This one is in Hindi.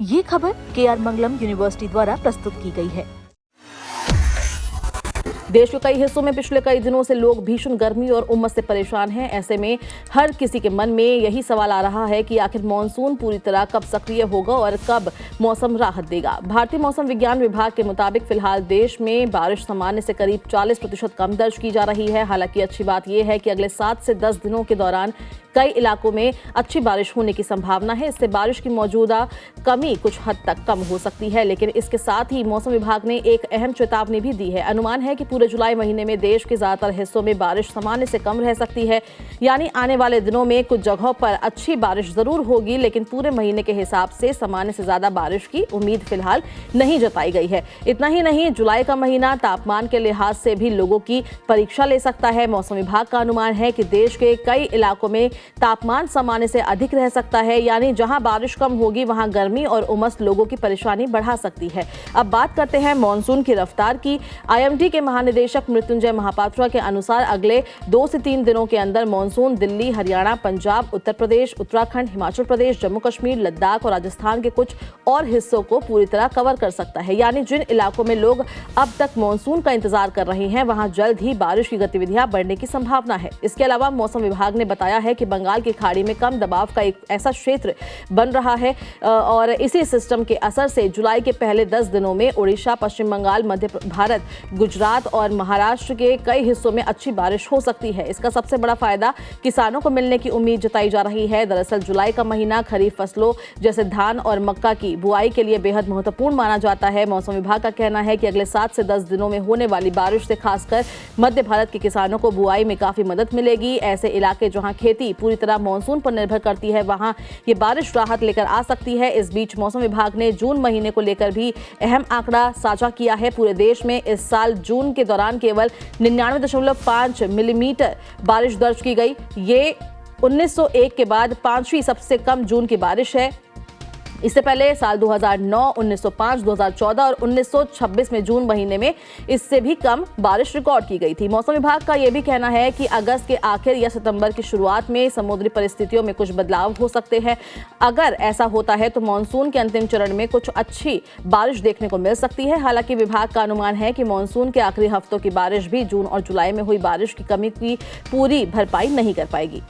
ये खबर KR मंगलम यूनिवर्सिटी द्वारा प्रस्तुत की गई है। देश के कई हिस्सों में पिछले कई दिनों से लोग भीषण गर्मी और उमस से परेशान हैं। ऐसे में हर किसी के मन में यही सवाल आ रहा है कि आखिर मानसून पूरी तरह कब सक्रिय होगा और कब मौसम राहत देगा। भारतीय मौसम विज्ञान विभाग के मुताबिक फिलहाल देश में बारिश सामान्य से करीब 40% कम दर्ज की जा रही है। हालांकि अच्छी बात यह है कि अगले 7 से 10 दिनों के दौरान कई इलाकों में अच्छी बारिश होने की संभावना है। इससे बारिश की मौजूदा कमी कुछ हद तक कम हो सकती है, लेकिन इसके साथ ही मौसम विभाग ने एक अहम चेतावनी भी दी है। अनुमान है कि पूरे जुलाई महीने में देश के ज्यादातर हिस्सों में बारिश सामान्य से कम रह सकती है। यानी आने वाले दिनों में कुछ जगहों पर अच्छी बारिश जरूर होगी, लेकिन पूरे महीने के हिसाब से सामान्य से ज्यादा बारिश की उम्मीद फिलहाल नहीं जताई गई है। इतना ही नहीं, जुलाई का महीना तापमान के लिहाज से भी लोगों की परीक्षा ले सकता है। मौसम विभाग का अनुमान है कि देश के कई इलाकों में तापमान सामान्य से अधिक रह सकता है। यानी जहां बारिश कम होगी वहां गर्मी और उमस लोगों की परेशानी बढ़ा सकती है। अब बात करते हैं मानसून की रफ्तार की। IMD के महानिदेशक मृत्युंजय महापात्रा के अनुसार अगले 2 से 3 दिनों के अंदर मानसून दिल्ली, हरियाणा, पंजाब, उत्तर प्रदेश, उत्तराखंड, हिमाचल प्रदेश, जम्मू कश्मीर, लद्दाख और राजस्थान के कुछ और हिस्सों को पूरी तरह कवर कर सकता है। यानी जिन इलाकों में लोग अब तक मानसून का इंतजार कर रहे हैं वहां जल्द ही बारिश की गतिविधियां बढ़ने की संभावना है। इसके अलावा मौसम विभाग ने बताया है कि बंगाल की खाड़ी में कम दबाव का एक ऐसा क्षेत्र बन रहा है और इसी सिस्टम के असर से जुलाई के पहले 10 दिनों में ओडिशा, पश्चिम बंगाल, मध्य भारत, गुजरात और महाराष्ट्र के कई हिस्सों में अच्छी बारिश हो सकती है। इसका सबसे बड़ा फायदा किसानों को मिलने की उम्मीद जताई जा रही है। दरअसल जुलाई का महीना खरीफ फसलों जैसे धान और मक्का की बुआई के लिए बेहद महत्वपूर्ण माना जाता है। मौसम विभाग का कहना है कि अगले 7 से 10 दिनों में होने वाली बारिश से खासकर मध्य भारत के किसानों को बुआई में काफी मदद मिलेगी। ऐसे इलाके जहां खेती पूरी तरह मानसून पर निर्भर करती है वहां ये बारिश राहत लेकर आ सकती है। इस बीच मौसम विभाग ने जून महीने को लेकर भी अहम आंकड़ा साझा किया है। पूरे देश में इस साल जून के दौरान केवल 99.5 मिलीमीटर बारिश दर्ज की गई। ये 1901 के बाद 5वीं सबसे कम जून की बारिश है। इससे पहले साल 2009, 1905, 2014 और 1926 में जून महीने में इससे भी कम बारिश रिकॉर्ड की गई थी। मौसम विभाग का यह भी कहना है कि अगस्त के आखिर या सितंबर की शुरुआत में समुद्री परिस्थितियों में कुछ बदलाव हो सकते हैं। अगर ऐसा होता है तो मानसून के अंतिम चरण में कुछ अच्छी बारिश देखने को मिल सकती है। हालांकि विभाग का अनुमान है कि मानसून के आखिरी हफ्तों की बारिश भी जून और जुलाई में हुई बारिश की कमी की पूरी भरपाई नहीं कर पाएगी।